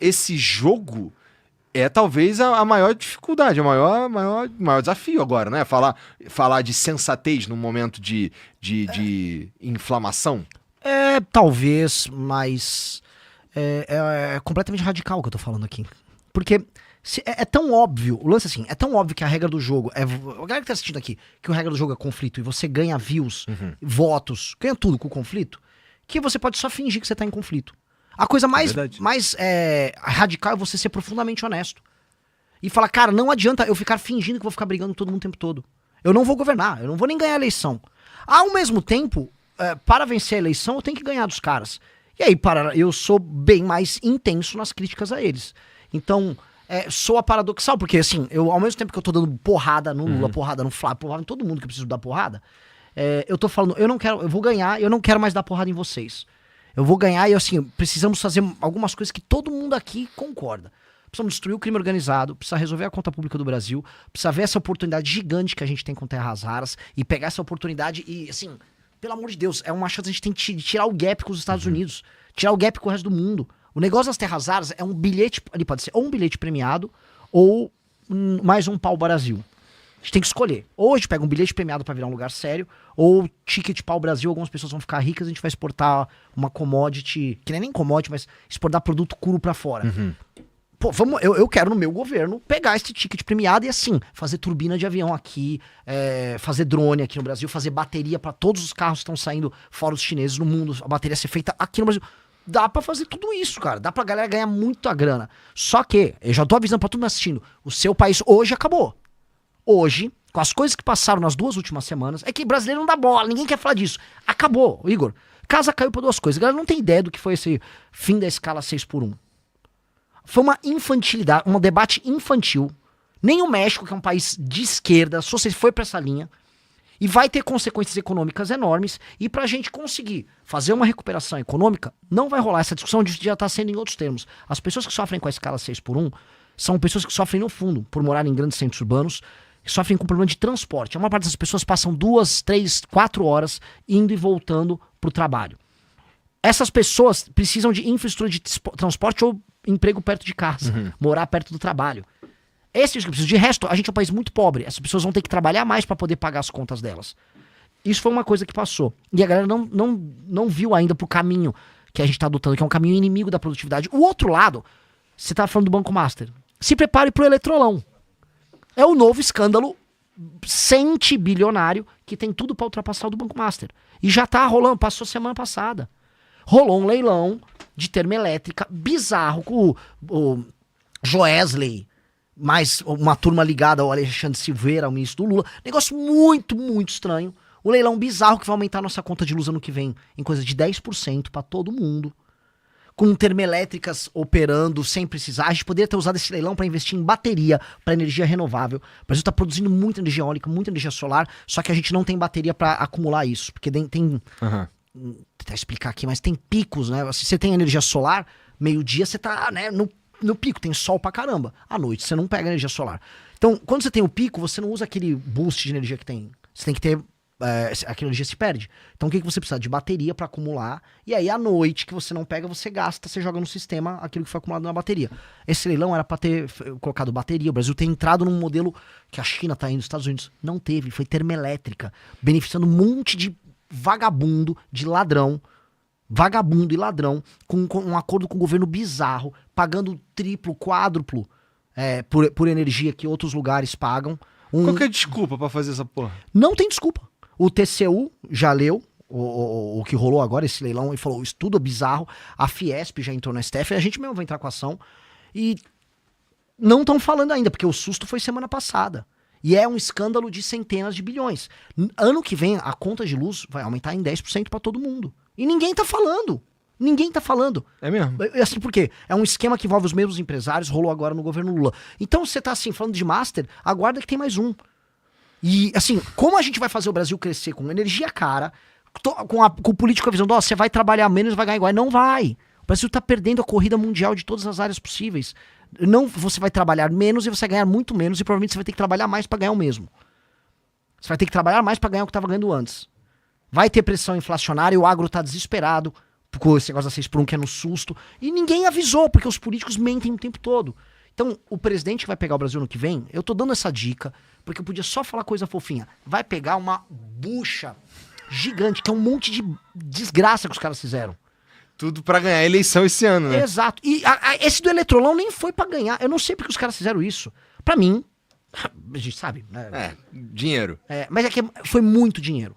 esse jogo é talvez a maior dificuldade, o maior desafio agora, né? Falar de sensatez num momento de inflamação. Talvez, mas é completamente radical o que eu tô falando aqui. Porque é tão óbvio, o lance assim, é tão óbvio que a regra do jogo, a galera que tá assistindo aqui, que a regra do jogo é conflito e você ganha views, votos, ganha tudo com o conflito, que você pode só fingir que você tá em conflito. A coisa mais radical é você ser profundamente honesto. E falar, cara, não adianta eu ficar fingindo que vou ficar brigando com todo mundo o tempo todo. Eu não vou governar, eu não vou nem ganhar a eleição. Ao mesmo tempo, para vencer a eleição, eu tenho que ganhar dos caras. E aí, eu sou bem mais intenso nas críticas a eles. Então, soa paradoxal, porque assim, ao mesmo tempo que eu tô dando porrada no Lula, porrada no Flávio, porrada em todo mundo que eu preciso dar porrada, eu tô falando, eu vou ganhar, eu não quero mais dar porrada em vocês. Eu vou ganhar e assim, precisamos fazer algumas coisas que todo mundo aqui concorda. Precisamos destruir o crime organizado, precisa resolver a conta pública do Brasil, precisa ver essa oportunidade gigante que a gente tem com terras raras e pegar essa oportunidade e, assim, pelo amor de Deus, é uma chance, a gente tem que tirar o gap com os Estados Unidos, tirar o gap com o resto do mundo. O negócio das terras raras é um bilhete, ele pode ser ou um bilhete premiado ou mais um pau Brasil. A gente tem que escolher. Ou a gente pega um bilhete premiado pra virar um lugar sério, ou ticket pau Brasil, algumas pessoas vão ficar ricas, a gente vai exportar uma commodity, que nem commodity, mas exportar produto cru pra fora. Pô, eu quero no meu governo pegar esse ticket premiado e assim, fazer turbina de avião aqui, fazer drone aqui no Brasil, fazer bateria pra todos os carros que estão saindo fora os chineses no mundo, a bateria ser feita aqui no Brasil. Dá pra fazer tudo isso, cara. Dá pra galera ganhar muita grana. Só que, eu já tô avisando pra todo mundo assistindo, o seu país hoje acabou. Hoje, com as coisas que passaram nas 2 últimas semanas, é que brasileiro não dá bola, ninguém quer falar disso. Acabou, Igor. Casa caiu por 2 coisas. A galera não tem ideia do que foi esse fim da escala 6x1. Foi uma infantilidade, um debate infantil. Nem o México, que é um país de esquerda, foi pra essa linha. E vai ter consequências econômicas enormes. E pra gente conseguir fazer uma recuperação econômica, não vai rolar. Essa discussão já tá sendo em outros termos. As pessoas que sofrem com a escala 6x1 são pessoas que sofrem no fundo, por morar em grandes centros urbanos, que sofrem com problema de transporte. A maior parte das pessoas passam 2, 3, 4 horas indo e voltando pro trabalho. Essas pessoas precisam de infraestrutura de transporte ou emprego perto de casa, morar perto do trabalho. Esse é o que precisa. De resto, a gente é um país muito pobre. Essas pessoas vão ter que trabalhar mais para poder pagar as contas delas. Isso foi uma coisa que passou. E a galera não viu ainda pro caminho que a gente tá adotando, que é um caminho inimigo da produtividade. O outro lado, você tá falando do Banco Master. Se prepare pro eletrolão. É o novo escândalo centibilionário que tem tudo para ultrapassar o do Banco Master. E já tá rolando, passou semana passada. Rolou um leilão de termoelétrica bizarro com o Joesley, mais uma turma ligada ao Alexandre Silveira, ao ministro do Lula. Negócio muito, muito estranho. Um leilão bizarro que vai aumentar nossa conta de luz ano que vem em coisa de 10% para todo mundo. Com termoelétricas operando sem precisar. A gente poderia ter usado esse leilão para investir em bateria, para energia renovável. O Brasil está produzindo muita energia eólica, muita energia solar, só que a gente não tem bateria para acumular isso. Porque tem vou tentar explicar aqui, mas tem picos, né? Se você tem energia solar, meio-dia você tá, né, no pico, tem sol pra caramba. À noite você não pega energia solar. Então, quando você tem o pico, você não usa aquele boost de energia que tem. Você tem que ter... aquela energia se perde. Então o que você precisa? De bateria para acumular. E aí à noite que você não pega, você gasta, você joga no sistema aquilo que foi acumulado na bateria. Esse leilão era para ter colocado bateria. O Brasil tem entrado num modelo que a China tá indo, os Estados Unidos não teve. Foi termoelétrica, beneficiando um monte de vagabundo, de ladrão. Vagabundo e ladrão, com um acordo com o governo bizarro, pagando triplo, quádruplo por energia que outros lugares pagam. Qual que é a desculpa pra fazer essa porra? Não tem desculpa. O TCU já leu o que rolou agora, esse leilão, e falou, isso tudo é bizarro. A Fiesp já entrou no STF, e a gente mesmo vai entrar com a ação. E não estão falando ainda, porque o susto foi semana passada. E é um escândalo de centenas de bilhões. Ano que vem, a conta de luz vai aumentar em 10% pra todo mundo. E ninguém tá falando. Ninguém tá falando. É mesmo? Assim, por quê? É um esquema que envolve os mesmos empresários, rolou agora no governo Lula. Então, você tá assim, falando de Master, aguarda que tem mais um. E, assim, como a gente vai fazer o Brasil crescer com energia cara, com o político avisando, ó, você vai trabalhar menos e vai ganhar igual. Não vai. O Brasil tá perdendo a corrida mundial de todas as áreas possíveis. Não, você vai trabalhar menos e você vai ganhar muito menos e provavelmente você vai ter que trabalhar mais pra ganhar o mesmo. Você vai ter que trabalhar mais pra ganhar o que tava ganhando antes. Vai ter pressão inflacionária, o agro tá desesperado, com esse negócio da 6x1 que é no susto, e ninguém avisou, porque os políticos mentem o tempo todo. Então, o presidente que vai pegar o Brasil no que vem, eu tô dando essa dica, porque eu podia só falar coisa fofinha, vai pegar uma bucha gigante, que é um monte de desgraça que os caras fizeram. Tudo pra ganhar a eleição esse ano, né? Exato. E esse do Eletrolão nem foi pra ganhar. Eu não sei porque os caras fizeram isso. Pra mim, a gente sabe, né? Dinheiro. Mas é que foi muito dinheiro.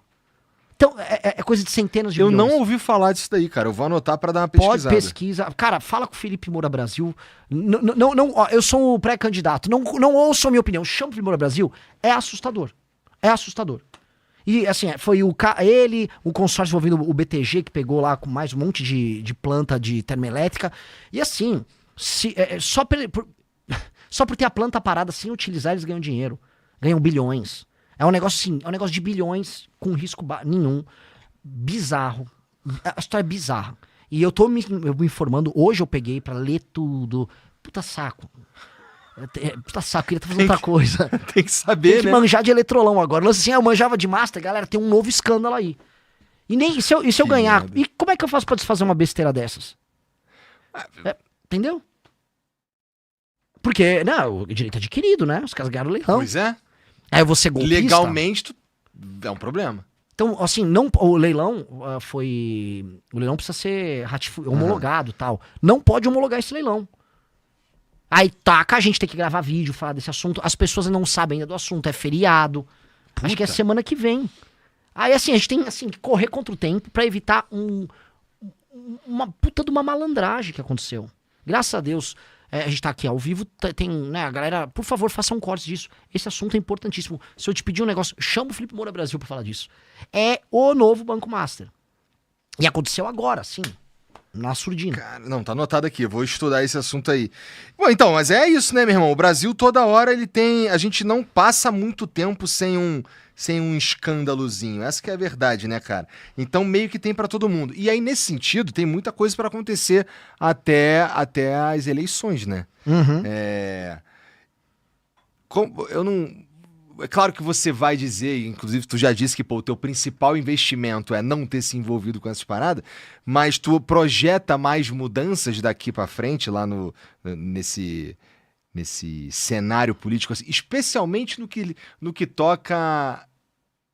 Então, é coisa de centenas de Eu milhões. não ouvi falar disso daí, cara. Eu vou anotar pra dar uma Pode pesquisada. pesquisa. Cara, fala com o Felipe Moura Brasil. Não, ó, eu sou um pré-candidato. Não ouçam a minha opinião. Chama o Felipe Moura Brasil. É assustador. É assustador. E assim, foi ele, o consórcio envolvendo o BTG, que pegou lá com mais um monte de planta de termoelétrica. E assim, só por ter a planta parada sem utilizar, eles ganham dinheiro. Ganham bilhões. É um negócio assim, é um negócio de bilhões com risco nenhum. Bizarro. A história é bizarra. E eu tô me informando, hoje eu peguei pra ler tudo. Puta saco. Puta saco, queria estar fazendo outra coisa. Tem que saber, Tem que né? manjar de eletrolão agora. Lance assim, eu manjava de Master, galera, tem um novo escândalo aí. E nem se eu ganhar. merda. E como é que eu faço pra desfazer uma besteira dessas? Entendeu? Porque, não, o direito é adquirido, né? Os caras ganharam o leilão. Pois é. Aí eu vou ser golpista. Legalmente, é um problema. Então, assim, o leilão foi. O leilão precisa ser homologado e tal. Não pode homologar esse leilão. Aí taca, a gente tem que gravar vídeo, falar desse assunto. As pessoas não sabem ainda do assunto, é feriado. Acho que é semana que vem. Aí, assim, a gente tem assim, que correr contra o tempo pra evitar uma puta de uma malandragem que aconteceu. Graças a Deus, a gente tá aqui ao vivo, tem, né, a galera, por favor, faça um corte disso. Esse assunto é importantíssimo. Se eu te pedir um negócio, chama o Felipe Moura Brasil pra falar disso. É o novo Banco Master. E aconteceu agora, sim. Na surdina. Cara, não, tá anotado aqui, eu vou estudar esse assunto aí. Bom, então, mas é isso, né, meu irmão? O Brasil toda hora ele tem. A gente não passa muito tempo sem um escândalozinho. Essa que é a verdade, né, cara? Então meio que tem pra todo mundo. E aí, nesse sentido, tem muita coisa pra acontecer até as eleições, né? Uhum. Eu não. É claro que você vai dizer, inclusive tu já disse que pô, o teu principal investimento é não ter se envolvido com essas paradas, mas tu projeta mais mudanças daqui pra frente lá nesse cenário político, assim, especialmente no que toca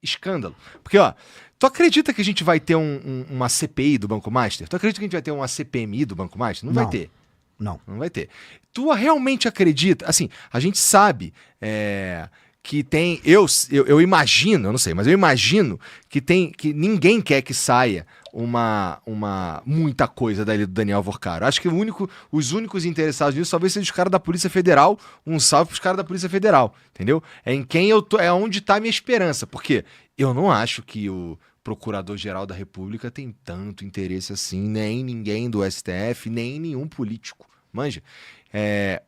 escândalo. Porque, ó, tu acredita que a gente vai ter uma CPI do Banco Master? Tu acredita que a gente vai ter uma CPMI do Banco Master? Não vai ter. Não. Não vai ter. Tu realmente acredita? Assim, a gente sabe que tem. Eu imagino, eu não sei, mas eu imagino que ninguém quer que saia muita coisa dali do Daniel Vorcaro. Acho que os únicos interessados nisso talvez sejam os caras da Polícia Federal. Um salve pros caras da Polícia Federal, entendeu? É em quem eu tô, é onde tá a minha esperança. Porque eu não acho que o Procurador-Geral da República tem tanto interesse assim, nem ninguém do STF, nem nenhum político. Manja?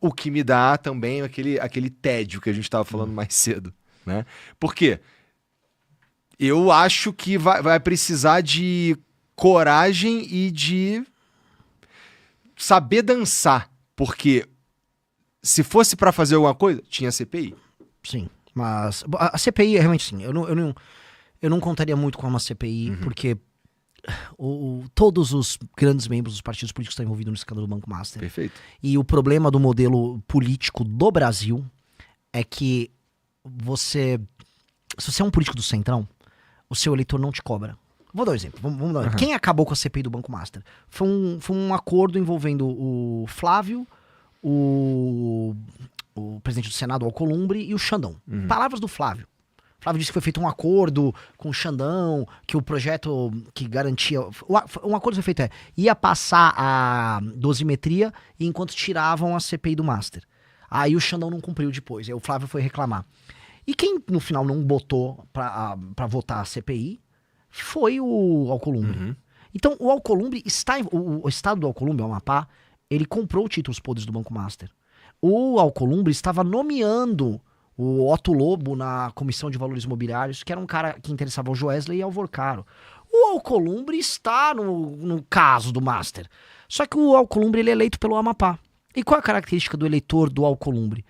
O que me dá também aquele tédio que a gente estava falando mais cedo, né? Por quê? Eu acho que vai precisar de coragem e de saber dançar, porque se fosse para fazer alguma coisa, tinha CPI. Sim, mas a CPI é realmente sim. Eu não contaria muito com uma CPI, porque todos os grandes membros dos partidos políticos estão envolvidos no escândalo do Banco Master. Perfeito. E o problema do modelo político do Brasil é que se você é um político do Centrão, o seu eleitor não te cobra. Vou dar um exemplo. Vamos dar um exemplo. Quem acabou com a CPI do Banco Master? Foi um acordo envolvendo o Flávio, o presidente do Senado, o Alcolumbre, e o Xandão. Palavras do Flávio. Flávio disse que foi feito um acordo com o Xandão, que o projeto que garantia... Um acordo foi feito, ia passar a dosimetria enquanto tiravam a CPI do Master. Aí o Xandão não cumpriu depois, aí o Flávio foi reclamar. E quem no final não botou pra votar a CPI foi o Alcolumbre. Então o Alcolumbre o estado do Alcolumbre, o Amapá, ele comprou títulos podres do Banco Master. O Alcolumbre estava nomeando o Otto Lobo na Comissão de Valores Imobiliários, que era um cara que interessava ao Joesley e ao Vorcaro. O Alcolumbre está no caso do Master. Só que o Alcolumbre ele é eleito pelo Amapá. E qual é a característica do eleitor do Alcolumbre?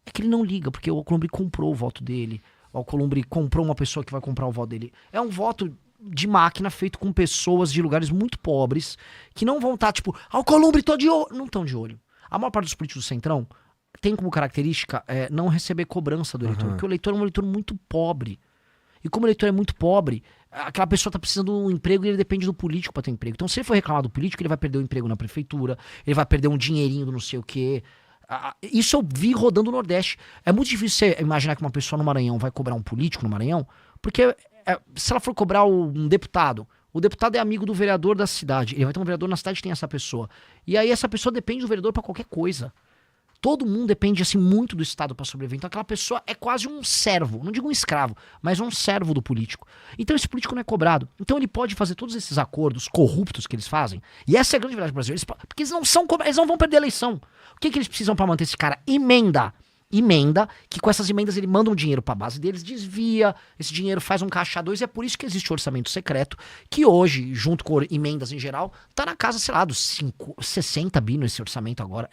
É que ele não liga, porque o Alcolumbre comprou o voto dele. O Alcolumbre comprou uma pessoa que vai comprar o voto dele. É um voto de máquina feito com pessoas de lugares muito pobres que não vão estar, tipo, Alcolumbre, tô de olho. Não estão de olho. A maior parte dos políticos do Centrão tem como característica não receber cobrança do eleitor, porque o eleitor é um eleitor muito pobre. E como o eleitor é muito pobre, aquela pessoa tá precisando de um emprego e ele depende do político para ter emprego. Então, se ele for reclamar do político, ele vai perder o emprego na prefeitura, ele vai perder um dinheirinho do não sei o quê. Isso eu vi rodando no Nordeste. É muito difícil você imaginar que uma pessoa no Maranhão vai cobrar um político no Maranhão, porque se ela for cobrar um deputado, o deputado é amigo do vereador da cidade. Ele vai ter um vereador na cidade que tem essa pessoa. E aí essa pessoa depende do vereador para qualquer coisa. Todo mundo depende, assim, muito do Estado para sobreviver. Então aquela pessoa é quase um servo. Não digo um escravo, mas um servo do político. Então esse político não é cobrado. Então ele pode fazer todos esses acordos corruptos que eles fazem. E essa é a grande verdade do Brasil. Porque eles não são cobrados, eles não vão perder a eleição. O que eles precisam para manter esse cara? Emenda, que com essas emendas ele manda um dinheiro pra base deles, desvia, esse dinheiro faz um caixa 2, e é por isso que existe o orçamento secreto, que hoje, junto com emendas em geral, tá na casa, sei lá, dos 60 bi nesse orçamento agora.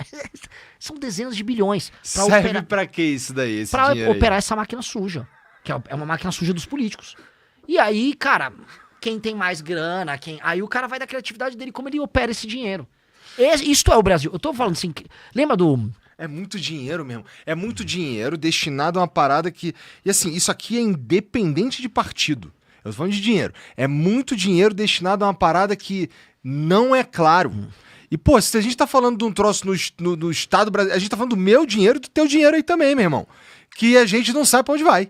São dezenas de bilhões. Serve pra que isso daí, esse pra dinheiro operar aí? essa máquina suja, que é uma máquina suja dos políticos. E aí, cara, quem tem mais grana, aí o cara vai da criatividade dele, como ele opera esse dinheiro. Isto é o Brasil. Eu tô falando assim, lembra do... É muito dinheiro mesmo. É muito dinheiro destinado a uma parada que... E assim, isso aqui é independente de partido. Eu tô falando de dinheiro. É muito dinheiro destinado a uma parada que não é claro. E, pô, se a gente tá falando de um troço no Estado brasileiro, a gente tá falando do meu dinheiro e do teu dinheiro aí também, meu irmão. Que a gente não sabe pra onde vai.